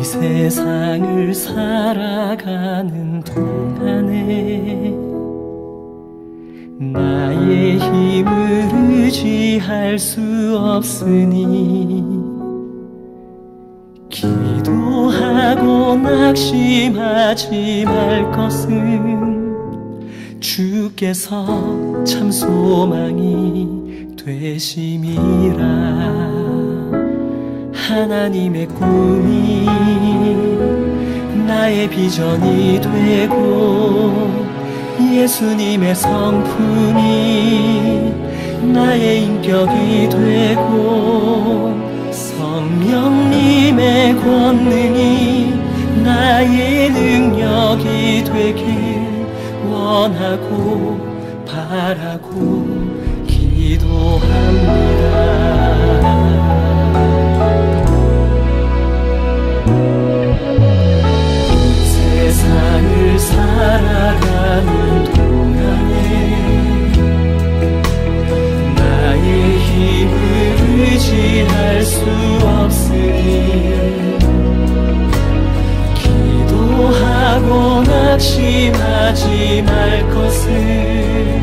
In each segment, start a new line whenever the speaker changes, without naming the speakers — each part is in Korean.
세상을 살아가는 동안에 나의 힘을 의지할 수 없으니 기도하고 낙심하지 말 것은 주께서 참 소망이 되심이라. 하나님의 꿈이 나의 비전이 되고 예수님의 성품이 나의 인격이 되고 성령님의 권능이 나의 능력이 되길 원하고 바라고 기도합니다. 세상을 살아가는 동안에 나의 힘을 의지할 수 없으니 기도하고 낙심하지 말 것을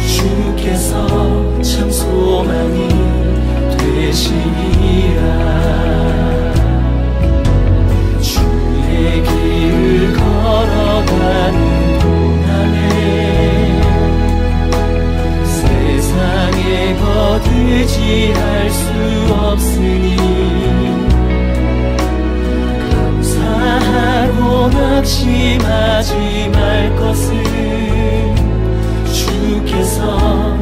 주께서 참 소망이 되시리라. 주의 길을 걸어가는 동안에 세상에 거두지할 수 없으니 감사하고 낙심하지 말 것을 주께서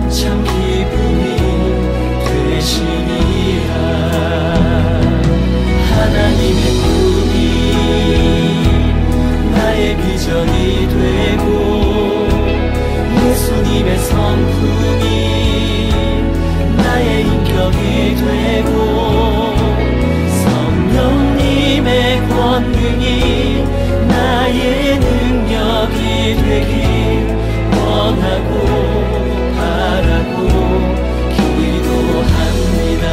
참 기쁨이 되시니라. 하나님의 꿈이 나의 비전이 되고 예수님의 성품이 나의 인격이 되고 성령님의 권능이 나의 능력이 되길 원하고 바라고 기도합니다.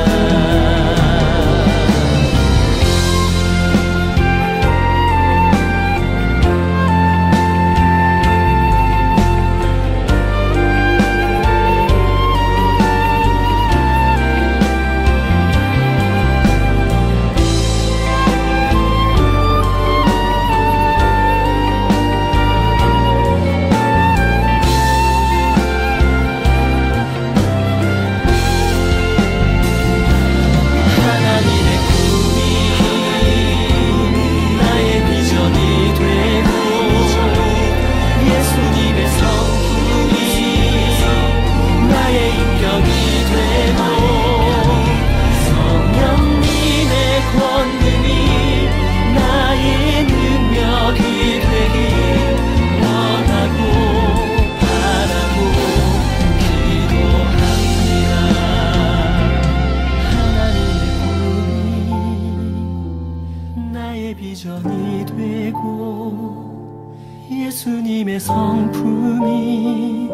비전이 되고 예수님의 성품이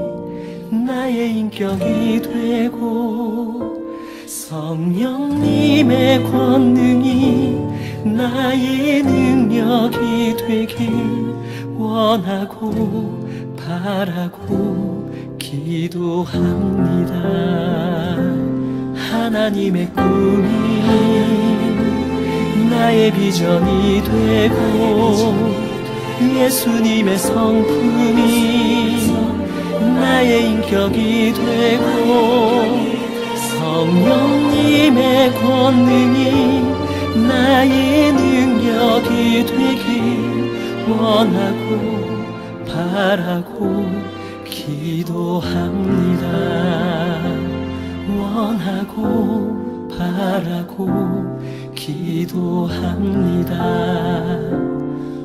나의 인격이 되고 성령님의 권능이 나의 능력이 되길 원하고 바라고 기도합니다. 하나님의 꿈이 나의 비전이 되고 예수님의 성품이 나의 인격이 되고 성령님의 권능이 나의 능력이 되길 원하고 바라고 기도합니다. 원하고 바라고 기도합니다.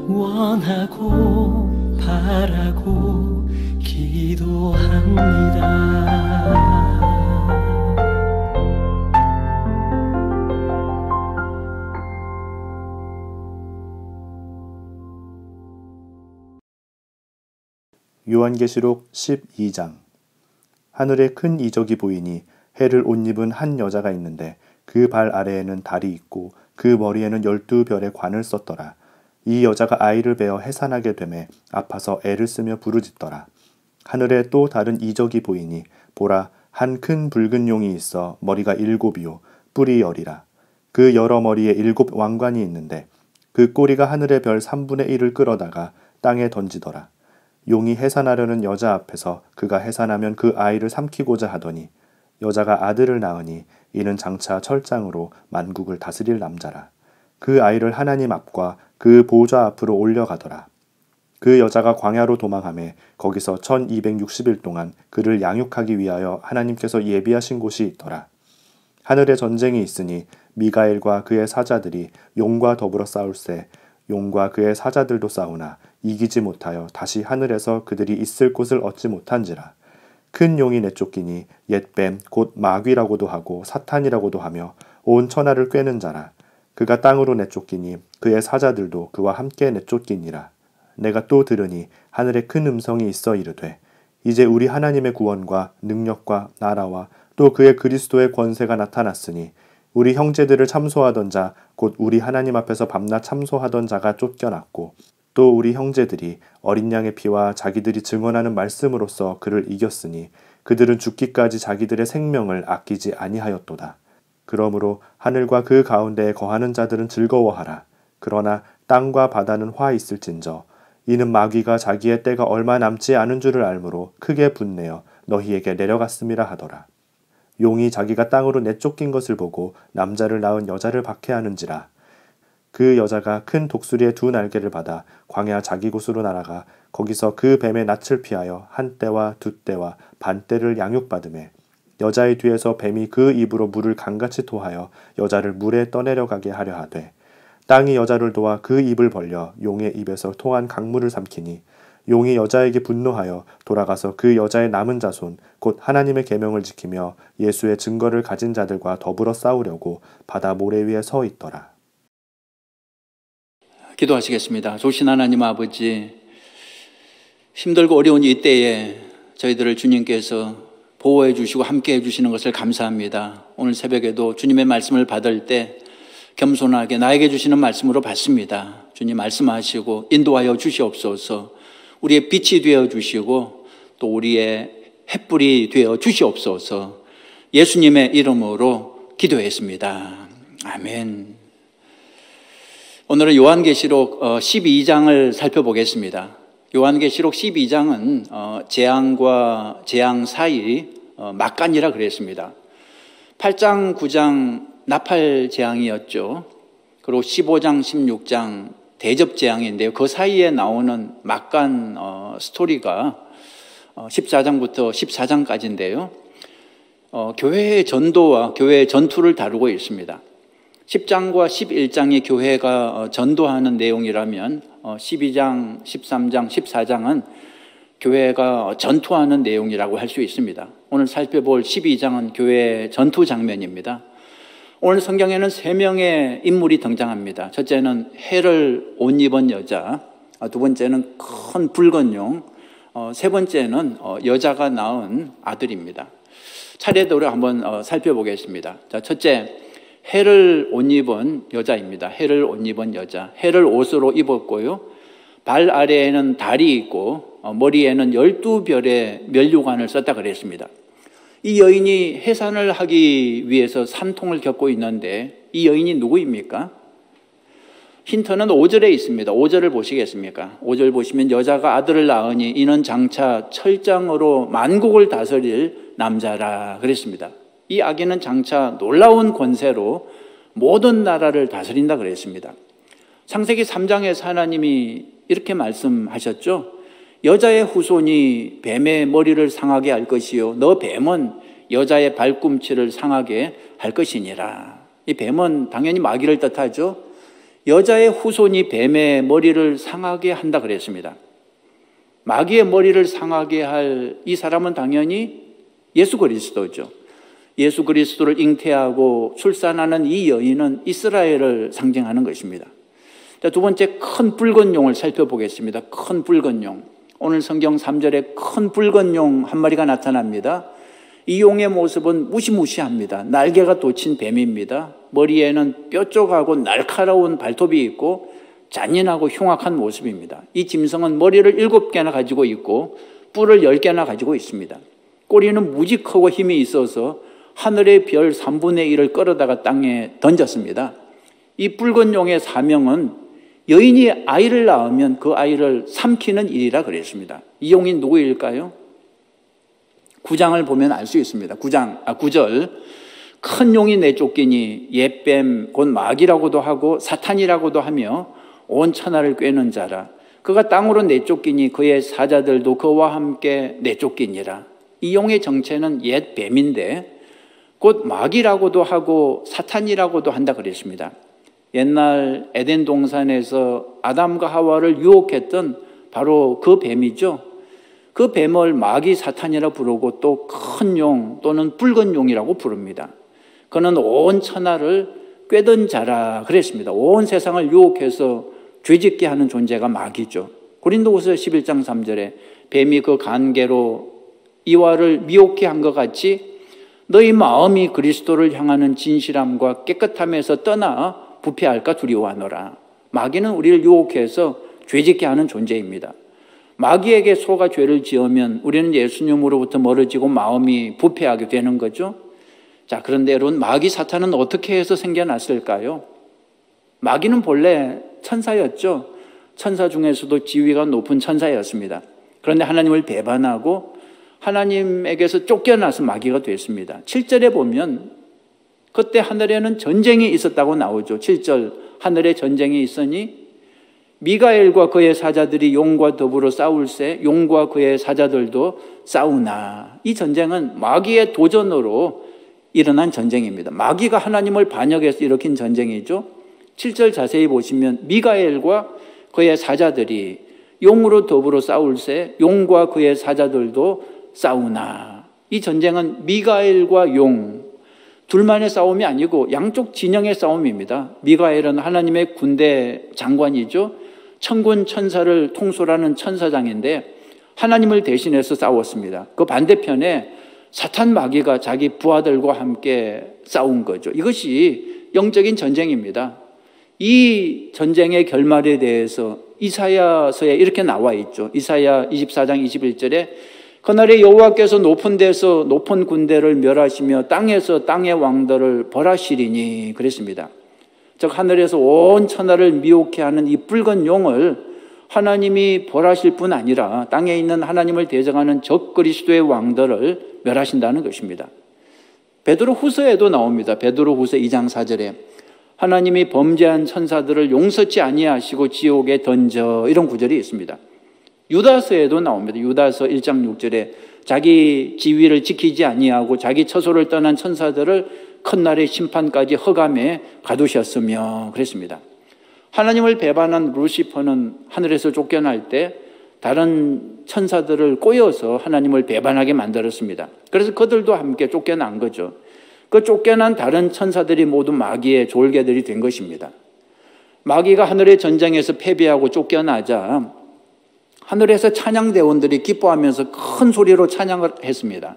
원하고 바라고 기도합니다.
요한계시록 12장. 하늘에 큰 이적이 보이니 해를 옷 입은 한 여자가 있는데 그 발 아래에는 달이 있고 그 머리에는 12별의 관을 썼더라. 이 여자가 아이를 베어 해산하게 되매 아파서 애를 쓰며 부르짖더라. 하늘에 또 다른 이적이 보이니 보라, 한 큰 붉은 용이 있어 머리가 7이요 뿔이 10이라. 그 여러 머리에 7 왕관이 있는데 그 꼬리가 하늘의 별 3분의 1을 끌어다가 땅에 던지더라. 용이 해산하려는 여자 앞에서 그가 해산하면 그 아이를 삼키고자 하더니 여자가 아들을 낳으니 이는 장차 철장으로 만국을 다스릴 남자라. 그 아이를 하나님 앞과 그 보좌 앞으로 올려가더라. 그 여자가 광야로 도망하매 거기서 1260일 동안 그를 양육하기 위하여 하나님께서 예비하신 곳이 있더라. 하늘에 전쟁이 있으니 미가엘과 그의 사자들이 용과 더불어 싸울세. 용과 그의 사자들도 싸우나 이기지 못하여 다시 하늘에서 그들이 있을 곳을 얻지 못한지라. 큰 용이 내쫓기니 옛뱀 곧 마귀라고도 하고 사탄이라고도 하며 온 천하를 꿰는 자라. 그가 땅으로 내쫓기니 그의 사자들도 그와 함께 내쫓기니라. 내가 또 들으니 하늘에 큰 음성이 있어 이르되 이제 우리 하나님의 구원과 능력과 나라와 또 그의 그리스도의 권세가 나타났으니 우리 형제들을 참소하던 자 곧 우리 하나님 앞에서 밤낮 참소하던 자가 쫓겨났고 또 우리 형제들이 어린 양의 피와 자기들이 증언하는 말씀으로써 그를 이겼으니 그들은 죽기까지 자기들의 생명을 아끼지 아니하였도다. 그러므로 하늘과 그 가운데에 거하는 자들은 즐거워하라. 그러나 땅과 바다는 화 있을진저 이는 마귀가 자기의 때가 얼마 남지 않은 줄을 알므로 크게 분내어 너희에게 내려갔음이라 하더라. 용이 자기가 땅으로 내쫓긴 것을 보고 남자를 낳은 여자를 박해하는지라. 그 여자가 큰 독수리의 2 날개를 받아 광야 자기 곳으로 날아가 거기서 그 뱀의 낯을 피하여 1떼와 2떼와 반떼를 양육받으매 여자의 뒤에서 뱀이 그 입으로 물을 강같이 토하여 여자를 물에 떠내려가게 하려 하되 땅이 여자를 도와 그 입을 벌려 용의 입에서 통한 강물을 삼키니 용이 여자에게 분노하여 돌아가서 그 여자의 남은 자손 곧 하나님의 계명을 지키며 예수의 증거를 가진 자들과 더불어 싸우려고 바다 모래 위에 서 있더라.
기도하시겠습니다. 좋으신 하나님 아버지, 힘들고 어려운 이때에 저희들을 주님께서 보호해 주시고 함께 해 주시는 것을 감사합니다. 오늘 새벽에도 주님의 말씀을 받을 때 겸손하게 나에게 주시는 말씀으로 받습니다. 주님 말씀하시고 인도하여 주시옵소서. 우리의 빛이 되어 주시고 또 우리의 햇불이 되어 주시옵소서. 예수님의 이름으로 기도했습니다. 아멘. 오늘은 요한계시록 12장을 살펴보겠습니다. 요한계시록 12장은 재앙과 재앙 사이 막간이라 그랬습니다. 8장, 9장 나팔 재앙이었죠. 그리고 15장, 16장 대접재앙인데요. 그 사이에 나오는 막간 스토리가 14장부터 14장까지인데요. 교회의 전도와 교회의 전투를 다루고 있습니다. 10장과 11장이 교회가 전도하는 내용이라면 12장, 13장, 14장은 교회가 전투하는 내용이라고 할 수 있습니다. 오늘 살펴볼 12장은 교회의 전투 장면입니다. 오늘 성경에는 3명의 인물이 등장합니다. 첫째는 해를 옷 입은 여자, 두 번째는 큰 붉은 용, 세 번째는 여자가 낳은 아들입니다. 차례대로 한번 살펴보겠습니다. 자, 첫째, 해를 옷 입은 여자입니다. 해를 옷 입은 여자. 해를 옷으로 입었고요. 발 아래에는 달이 있고 머리에는 12별의 면류관을 썼다 그랬습니다. 이 여인이 해산을 하기 위해서 산통을 겪고 있는데 이 여인이 누구입니까? 힌트는 5절에 있습니다. 5절을 보시겠습니까? 5절 보시면 여자가 아들을 낳으니 이는 장차 철장으로 만국을 다스릴 남자라 그랬습니다. 이 아기는 장차 놀라운 권세로 모든 나라를 다스린다 그랬습니다. 창세기 3장에서 하나님이 이렇게 말씀하셨죠. 여자의 후손이 뱀의 머리를 상하게 할 것이요 너 뱀은 여자의 발꿈치를 상하게 할 것이니라. 이 뱀은 당연히 마귀를 뜻하죠. 여자의 후손이 뱀의 머리를 상하게 한다 그랬습니다. 마귀의 머리를 상하게 할 이 사람은 당연히 예수 그리스도죠. 예수 그리스도를 잉태하고 출산하는 이 여인은 이스라엘을 상징하는 것입니다. 자, 두 번째 큰 붉은 용을 살펴보겠습니다. 큰 붉은 용. 오늘 성경 3절에 큰 붉은 용 한 마리가 나타납니다. 이 용의 모습은 무시무시합니다. 날개가 돋친 뱀입니다. 머리에는 뾰족하고 날카로운 발톱이 있고 잔인하고 흉악한 모습입니다. 이 짐승은 머리를 7개나 가지고 있고 뿔을 10개나 가지고 있습니다. 꼬리는 무지 크고 힘이 있어서 하늘의 별 3분의 1을 끌어다가 땅에 던졌습니다. 이 붉은 용의 사명은 여인이 아이를 낳으면 그 아이를 삼키는 일이라 그랬습니다. 이 용이 누구일까요? 9장을 보면 알 수 있습니다. 9절. 큰 용이 내쫓기니 옛뱀 곧 마귀라고도 하고 사탄이라고도 하며 온 천하를 꿰는 자라. 그가 땅으로 내쫓기니 그의 사자들도 그와 함께 내쫓기니라. 이 용의 정체는 옛 뱀인데 곧 마귀라고도 하고 사탄이라고도 한다 그랬습니다. 옛날 에덴 동산에서 아담과 하와를 유혹했던 바로 그 뱀이죠. 그 뱀을 마귀 사탄이라 부르고 또 큰 용 또는 붉은 용이라고 부릅니다. 그는 온 천하를 꿰던 자라 그랬습니다. 온 세상을 유혹해서 죄짓게 하는 존재가 마귀죠. 고린도후서 11장 3절에 뱀이 그 간계로 이와를 미혹해 한 것 같이 너희 마음이 그리스도를 향하는 진실함과 깨끗함에서 떠나 부패할까 두려워하노라. 마귀는 우리를 유혹해서 죄짓게 하는 존재입니다. 마귀에게 속아 죄를 지으면 우리는 예수님으로부터 멀어지고 마음이 부패하게 되는 거죠. 자, 그런데 여러분, 마귀 사탄은 어떻게 해서 생겨났을까요? 마귀는 본래 천사였죠. 천사 중에서도 지위가 높은 천사였습니다. 그런데 하나님을 배반하고 하나님에게서 쫓겨나서 마귀가 됐습니다. 7절에 보면 그때 하늘에는 전쟁이 있었다고 나오죠. 7절 하늘에 전쟁이 있으니 미가엘과 그의 사자들이 용과 더불어 싸울세 용과 그의 사자들도 싸우나. 이 전쟁은 마귀의 도전으로 일어난 전쟁입니다. 마귀가 하나님을 반역해서 일으킨 전쟁이죠. 7절 자세히 보시면 미가엘과 그의 사자들이 용으로 더불어 싸울세 용과 그의 사자들도 싸우나. 이 전쟁은 미가엘과 용 둘만의 싸움이 아니고 양쪽 진영의 싸움입니다. 미가엘은 하나님의 군대 장관이죠. 천군 천사를 통솔하는 천사장인데 하나님을 대신해서 싸웠습니다. 그 반대편에 사탄 마귀가 자기 부하들과 함께 싸운 거죠. 이것이 영적인 전쟁입니다. 이 전쟁의 결말에 대해서 이사야서에 이렇게 나와 있죠. 이사야 24장 21절에 그날에 여호와께서 높은 데서 높은 군대를 멸하시며 땅에서 땅의 왕들을 벌하시리니 그랬습니다. 즉 하늘에서 온 천하를 미혹해 하는 이 붉은 용을 하나님이 벌하실 뿐 아니라 땅에 있는 하나님을 대적하는 적 그리스도의 왕들을 멸하신다는 것입니다. 베드로후서에도 나옵니다. 베드로후서 2장 4절에 하나님이 범죄한 천사들을 용서치 아니하시고 지옥에 던져, 이런 구절이 있습니다. 유다서에도 나옵니다. 유다서 1장 6절에 자기 지위를 지키지 아니하고 자기 처소를 떠난 천사들을 큰 날의 심판까지 흑암에 가두셨으며 그랬습니다. 하나님을 배반한 루시퍼는 하늘에서 쫓겨날 때 다른 천사들을 꼬여서 하나님을 배반하게 만들었습니다. 그래서 그들도 함께 쫓겨난 거죠. 그 쫓겨난 다른 천사들이 모두 마귀의 졸개들이 된 것입니다. 마귀가 하늘의 전쟁에서 패배하고 쫓겨나자 하늘에서 찬양대원들이 기뻐하면서 큰 소리로 찬양을 했습니다.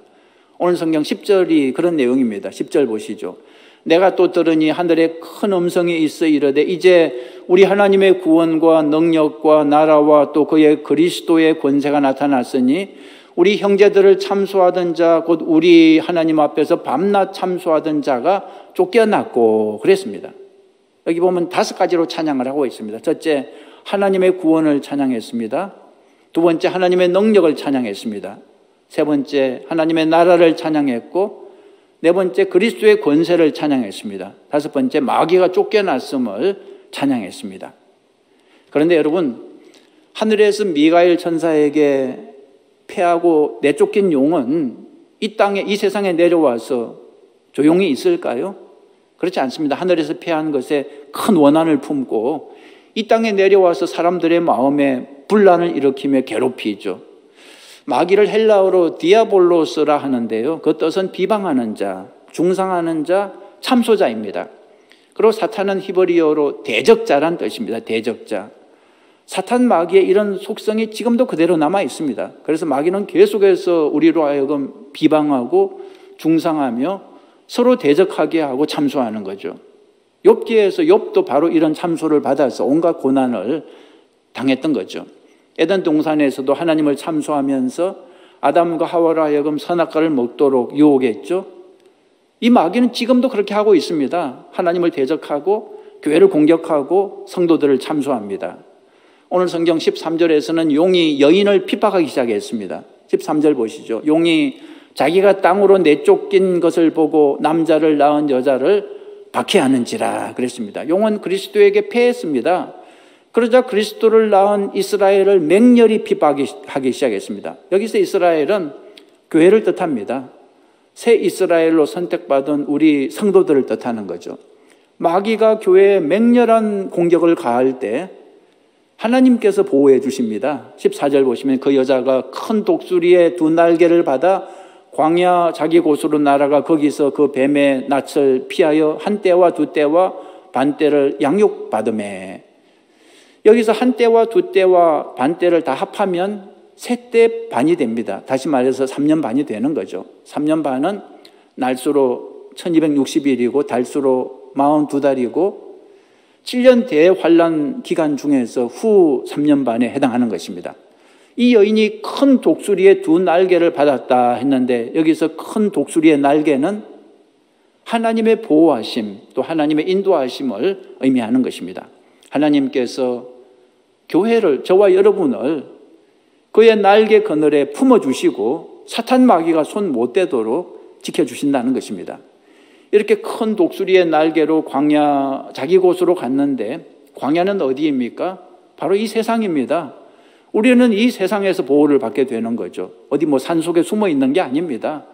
오늘 성경 10절이 그런 내용입니다. 10절 보시죠. 내가 또 들으니 하늘에 큰 음성이 있어 이르되 이제 우리 하나님의 구원과 능력과 나라와 또 그의 그리스도의 권세가 나타났으니 우리 형제들을 참소하던 자 곧 우리 하나님 앞에서 밤낮 참소하던 자가 쫓겨났고 그랬습니다. 여기 보면 5가지로 찬양을 하고 있습니다. 첫째, 하나님의 구원을 찬양했습니다. 두 번째, 하나님의 능력을 찬양했습니다. 세 번째, 하나님의 나라를 찬양했고 네 번째, 그리스도의 권세를 찬양했습니다. 다섯 번째, 마귀가 쫓겨났음을 찬양했습니다. 그런데 여러분, 하늘에서 미가엘 천사에게 패하고 내쫓긴 용은 이 땅에, 이 세상에 내려와서 조용히 있을까요? 그렇지 않습니다. 하늘에서 패한 것에 큰 원한을 품고 이 땅에 내려와서 사람들의 마음에 분란을 일으키며 괴롭히죠. 마귀를 헬라어로 디아볼로스라 하는데요. 그 뜻은 비방하는 자, 중상하는 자, 참소자입니다. 그리고 사탄은 히브리어로 대적자란 뜻입니다. 대적자. 사탄 마귀의 이런 속성이 지금도 그대로 남아 있습니다. 그래서 마귀는 계속해서 우리로 하여금 비방하고 중상하며 서로 대적하게 하고 참소하는 거죠. 욥기에서 욥도 바로 이런 참소를 받아서 온갖 고난을 당했던 거죠. 에덴 동산에서도 하나님을 참소하면서 아담과 하와로 하여금 선악과를 먹도록 유혹했죠. 이 마귀는 지금도 그렇게 하고 있습니다. 하나님을 대적하고 교회를 공격하고 성도들을 참소합니다. 오늘 성경 13절에서는 용이 여인을 핍박하기 시작했습니다. 13절 보시죠. 용이 자기가 땅으로 내쫓긴 것을 보고 남자를 낳은 여자를 박해하는지라 그랬습니다. 용은 그리스도에게 패했습니다. 그러자 그리스도를 낳은 이스라엘을 맹렬히 핍박하기 시작했습니다. 여기서 이스라엘은 교회를 뜻합니다. 새 이스라엘로 선택받은 우리 성도들을 뜻하는 거죠. 마귀가 교회에 맹렬한 공격을 가할 때 하나님께서 보호해 주십니다. 14절 보시면 그 여자가 큰 독수리의 2날개를 받아 광야 자기 곳으로 날아가 거기서 그 뱀의 낯을 피하여 한 떼와 두 떼와 반 떼를 양육받으매. 여기서 한 떼와 두 떼와 반 떼를 다 합하면 3떼 반이 됩니다. 다시 말해서 3년 반이 되는 거죠. 3년 반은 날수로 1260일이고 달수로 42달이고 7년 대환란 기간 중에서 후 3년 반에 해당하는 것입니다. 이 여인이 큰 독수리의 2날개를 받았다 했는데 여기서 큰 독수리의 날개는 하나님의 보호하심 또 하나님의 인도하심을 의미하는 것입니다. 하나님께서 교회를, 저와 여러분을 그의 날개 그늘에 품어주시고 사탄 마귀가 손 못 대도록 지켜주신다는 것입니다. 이렇게 큰 독수리의 날개로 광야 자기 곳으로 갔는데 광야는 어디입니까? 바로 이 세상입니다. 우리는 이 세상에서 보호를 받게 되는 거죠. 어디 뭐 산속에 숨어 있는 게 아닙니다.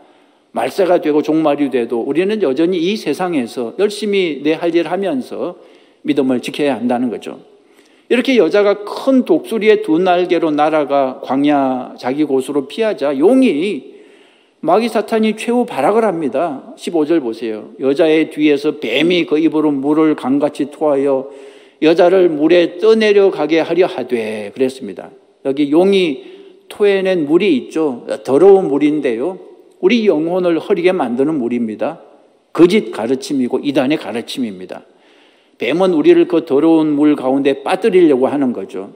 말세가 되고 종말이 돼도 우리는 여전히 이 세상에서 열심히 내 할 일을 하면서 믿음을 지켜야 한다는 거죠. 이렇게 여자가 큰 독수리의 2날개로 날아가 광야 자기 곳으로 피하자 용이 마귀 사탄이 최후 발악을 합니다. 15절 보세요. 여자의 뒤에서 뱀이 그 입으로 물을 강같이 토하여 여자를 물에 떠내려가게 하려 하되 그랬습니다. 여기 용이 토해낸 물이 있죠. 더러운 물인데요. 우리 영혼을 흐리게 만드는 물입니다. 거짓 가르침이고 이단의 가르침입니다. 뱀은 우리를 그 더러운 물 가운데 빠뜨리려고 하는 거죠.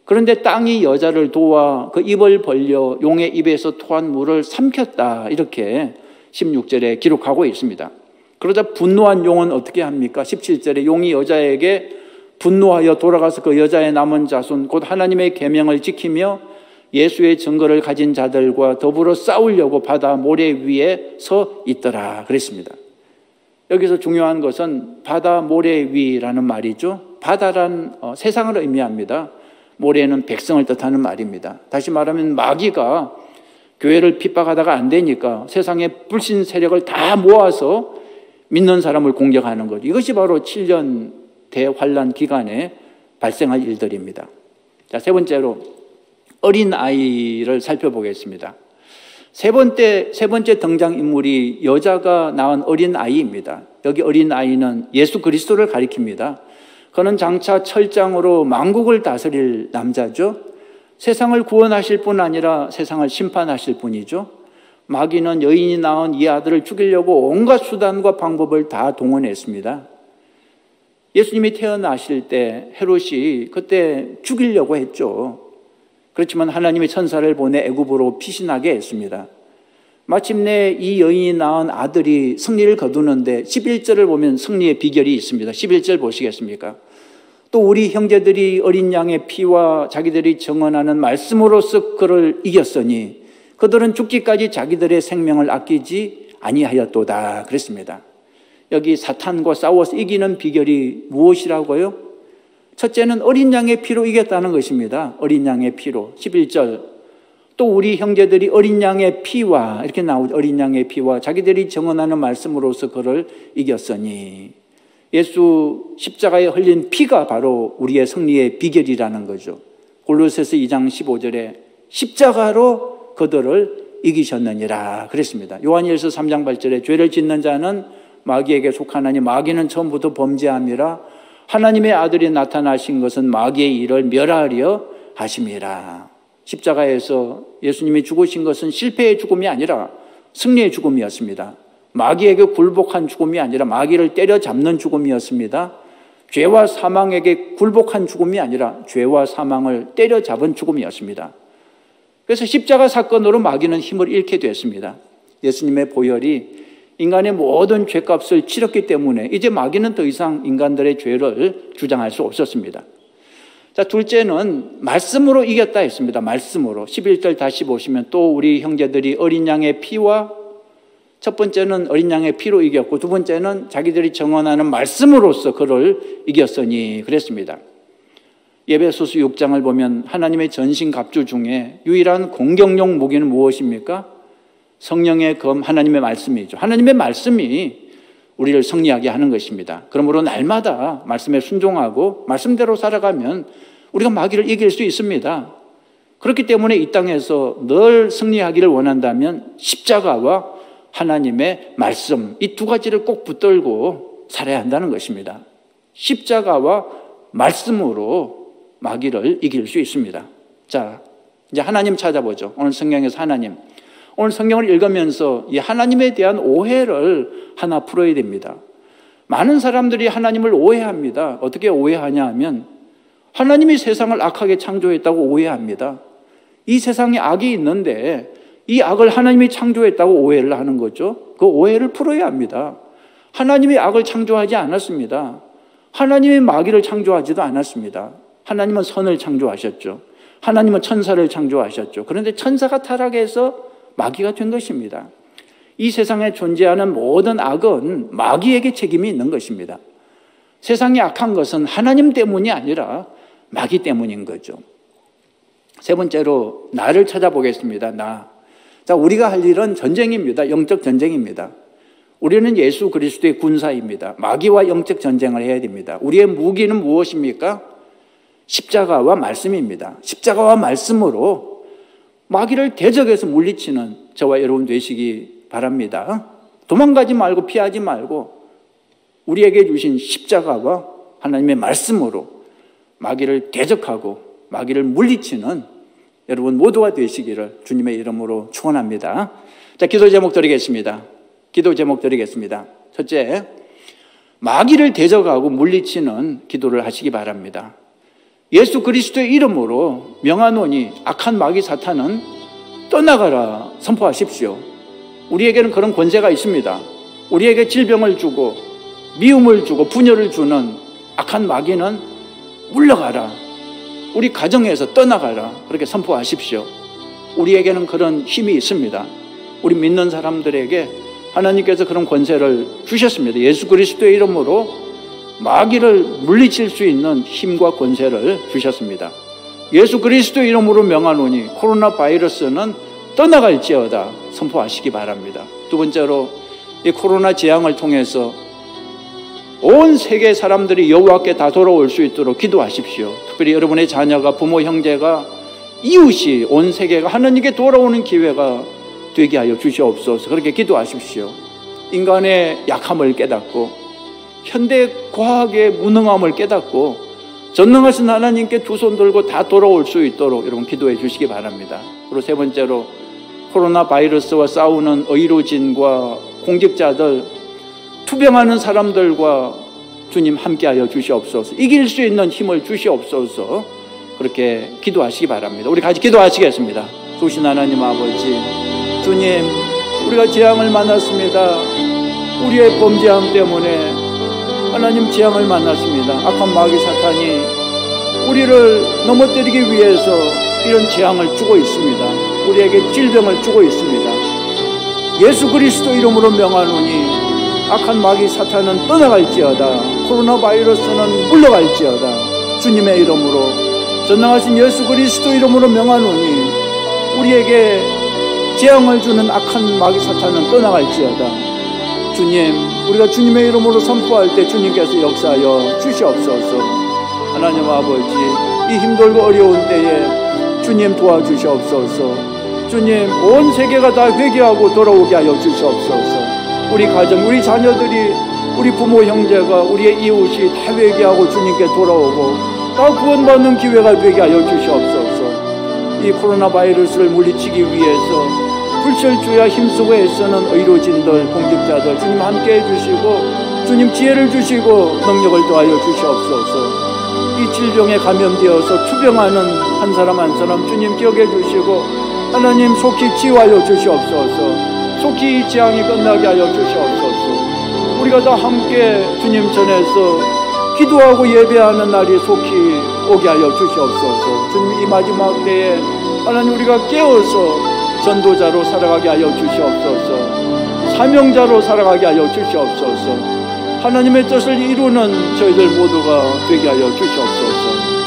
그런데 땅이 여자를 도와 그 입을 벌려 용의 입에서 토한 물을 삼켰다. 이렇게 16절에 기록하고 있습니다. 그러자 분노한 용은 어떻게 합니까? 17절에 용이 여자에게 분노하여 돌아가서 그 여자의 남은 자손 곧 하나님의 계명을 지키며 예수의 증거를 가진 자들과 더불어 싸우려고 바다 모래 위에 서 있더라 그랬습니다. 여기서 중요한 것은 바다 모래 위라는 말이죠. 바다란 세상을 의미합니다. 모래는 백성을 뜻하는 말입니다. 다시 말하면 마귀가 교회를 핍박하다가 안 되니까 세상의 불신 세력을 다 모아서 믿는 사람을 공격하는 거죠. 이것이 바로 7년 대환란 기간에 발생할 일들입니다. 자, 세 번째로 어린 아이를 살펴보겠습니다. 세 번째 등장인물이 여자가 낳은 어린 아이입니다. 여기 어린 아이는 예수 그리스도를 가리킵니다. 그는 장차 철장으로 만국을 다스릴 남자죠. 세상을 구원하실 뿐 아니라 세상을 심판하실 분이죠. 마귀는 여인이 낳은 이 아들을 죽이려고 온갖 수단과 방법을 다 동원했습니다. 예수님이 태어나실 때 헤롯이 그때 죽이려고 했죠. 그렇지만 하나님의 천사를 보내 애굽으로 피신하게 했습니다. 마침내 이 여인이 낳은 아들이 승리를 거두는데 11절을 보면 승리의 비결이 있습니다. 11절 보시겠습니까? 또 우리 형제들이 어린 양의 피와 자기들이 정언하는 말씀으로써 그를 이겼으니 그들은 죽기까지 자기들의 생명을 아끼지 아니하였도다 그랬습니다. 여기 사탄과 싸워서 이기는 비결이 무엇이라고요? 첫째는 어린 양의 피로 이겼다는 것입니다. 어린 양의 피로. 11절 또 우리 형제들이 어린 양의 피와 이렇게 나오죠. 어린 양의 피와 자기들이 정언하는 말씀으로서 그를 이겼으니 예수 십자가에 흘린 피가 바로 우리의 승리의 비결이라는 거죠. 골로새서 2장 15절에 십자가로 그들을 이기셨느니라 그랬습니다. 요한일서 3장 8절에 죄를 짓는 자는 마귀에게 속하나니 마귀는 처음부터 범죄함이라 하나님의 아들이 나타나신 것은 마귀의 일을 멸하려 하심이라. 십자가에서 예수님이 죽으신 것은 실패의 죽음이 아니라 승리의 죽음이었습니다. 마귀에게 굴복한 죽음이 아니라 마귀를 때려잡는 죽음이었습니다. 죄와 사망에게 굴복한 죽음이 아니라 죄와 사망을 때려잡은 죽음이었습니다. 그래서 십자가 사건으로 마귀는 힘을 잃게 됐습니다. 예수님의 보혈이 인간의 모든 죄값을 치렀기 때문에 이제 마귀는 더 이상 인간들의 죄를 주장할 수 없었습니다. 자, 둘째는 말씀으로 이겼다 했습니다. 말씀으로. 11절 다시 보시면 또 우리 형제들이 어린 양의 피와 첫 번째는 어린 양의 피로 이겼고 두 번째는 자기들이 정언하는 말씀으로써 그를 이겼으니 그랬습니다. 에베소서 6장을 보면 하나님의 전신갑주 중에 유일한 공격용 무기는 무엇입니까? 성령의 검 하나님의 말씀이죠. 하나님의 말씀이 우리를 승리하게 하는 것입니다. 그러므로 날마다 말씀에 순종하고 말씀대로 살아가면 우리가 마귀를 이길 수 있습니다. 그렇기 때문에 이 땅에서 늘 승리하기를 원한다면 십자가와 하나님의 말씀 이 두 가지를 꼭 붙들고 살아야 한다는 것입니다. 십자가와 말씀으로 마귀를 이길 수 있습니다. 자, 이제 하나님 찾아보죠. 오늘 성경에서 하나님. 오늘 성경을 읽으면서 이 하나님에 대한 오해를 하나 풀어야 됩니다. 많은 사람들이 하나님을 오해합니다. 어떻게 오해하냐 하면 하나님이 세상을 악하게 창조했다고 오해합니다. 이 세상에 악이 있는데 이 악을 하나님이 창조했다고 오해를 하는 거죠. 그 오해를 풀어야 합니다. 하나님이 악을 창조하지 않았습니다. 하나님이 마귀를 창조하지도 않았습니다. 하나님은 선을 창조하셨죠. 하나님은 천사를 창조하셨죠. 그런데 천사가 타락해서 마귀가 된 것입니다. 이 세상에 존재하는 모든 악은 마귀에게 책임이 있는 것입니다. 세상이 악한 것은 하나님 때문이 아니라 마귀 때문인 거죠. 세 번째로 나를 찾아보겠습니다. 나. 자, 우리가 할 일은 전쟁입니다. 영적 전쟁입니다. 우리는 예수 그리스도의 군사입니다. 마귀와 영적 전쟁을 해야 됩니다. 우리의 무기는 무엇입니까? 십자가와 말씀입니다. 십자가와 말씀으로 마귀를 대적해서 물리치는 저와 여러분 되시기 바랍니다. 도망가지 말고 피하지 말고 우리에게 주신 십자가와 하나님의 말씀으로 마귀를 대적하고 마귀를 물리치는 여러분 모두가 되시기를 주님의 이름으로 축원합니다. 자, 기도 제목 드리겠습니다. 첫째, 마귀를 대적하고 물리치는 기도를 하시기 바랍니다. 예수 그리스도의 이름으로 명하노니 악한 마귀 사탄은 떠나가라 선포하십시오. 우리에게는 그런 권세가 있습니다. 우리에게 질병을 주고 미움을 주고 분열을 주는 악한 마귀는 물러가라. 우리 가정에서 떠나가라. 그렇게 선포하십시오. 우리에게는 그런 힘이 있습니다. 우리 믿는 사람들에게 하나님께서 그런 권세를 주셨습니다. 예수 그리스도의 이름으로 마귀를 물리칠 수 있는 힘과 권세를 주셨습니다. 예수 그리스도의 이름으로 명하노니 코로나 바이러스는 떠나갈지어다 선포하시기 바랍니다. 두 번째로 이 코로나 재앙을 통해서 온 세계 사람들이 여호와께 다 돌아올 수 있도록 기도하십시오. 특별히 여러분의 자녀가 부모 형제가 이웃이 온 세계가 하나님께 돌아오는 기회가 되게 하여 주시옵소서. 그렇게 기도하십시오. 인간의 약함을 깨닫고 현대 과학의 무능함을 깨닫고 전능하신 하나님께 두 손 들고 다 돌아올 수 있도록 여러분 기도해 주시기 바랍니다. 그리고 세 번째로 코로나 바이러스와 싸우는 의료진과 공직자들, 투병하는 사람들과 주님 함께하여 주시옵소서. 이길 수 있는 힘을 주시옵소서. 그렇게 기도하시기 바랍니다. 우리 같이 기도하시겠습니다. 좋으신 하나님 아버지, 주님, 우리가 재앙을 만났습니다. 우리의 범죄함 때문에 하나님 재앙을 만났습니다. 악한 마귀 사탄이 우리를 넘어뜨리기 위해서 이런 재앙을 주고 있습니다. 우리에게 질병을 주고 있습니다. 예수 그리스도 이름으로 명하노니 악한 마귀 사탄은 떠나갈지어다. 코로나 바이러스는 물러갈지어다. 주님의 이름으로 전능하신 예수 그리스도 이름으로 명하노니 우리에게 재앙을 주는 악한 마귀 사탄은 떠나갈지어다. 주님, 우리가 주님의 이름으로 선포할 때 주님께서 역사하여 주시옵소서. 하나님 아버지, 이 힘들고 어려운 때에 주님 도와주시옵소서. 주님, 온 세계가 다 회개하고 돌아오게 하여 주시옵소서. 우리 가정, 우리 자녀들이, 우리 부모 형제가, 우리의 이웃이 다 회개하고 주님께 돌아오고 다 구원받는 기회가 되게 하여 주시옵소서. 이 코로나 바이러스를 물리치기 위해서 불철주야 힘쓰고 애쓰는 의료진들, 공직자들 주님 함께 해주시고 주님 지혜를 주시고 능력을 더하여 주시옵소서. 이 질병에 감염되어서 투병하는 한 사람 한 사람 주님 기억해 주시고 하나님 속히 치유하여 주시옵소서. 속히 이 재앙이 끝나게 하여 주시옵소서. 우리가 다 함께 주님 전에서 기도하고 예배하는 날이 속히 오게 하여 주시옵소서. 주님, 이 마지막 때에 하나님 우리가 깨어서 전도자로 살아가게 하여 주시옵소서. 사명자로 살아가게 하여 주시옵소서. 하나님의 뜻을 이루는 저희들 모두가 되게 하여 주시옵소서.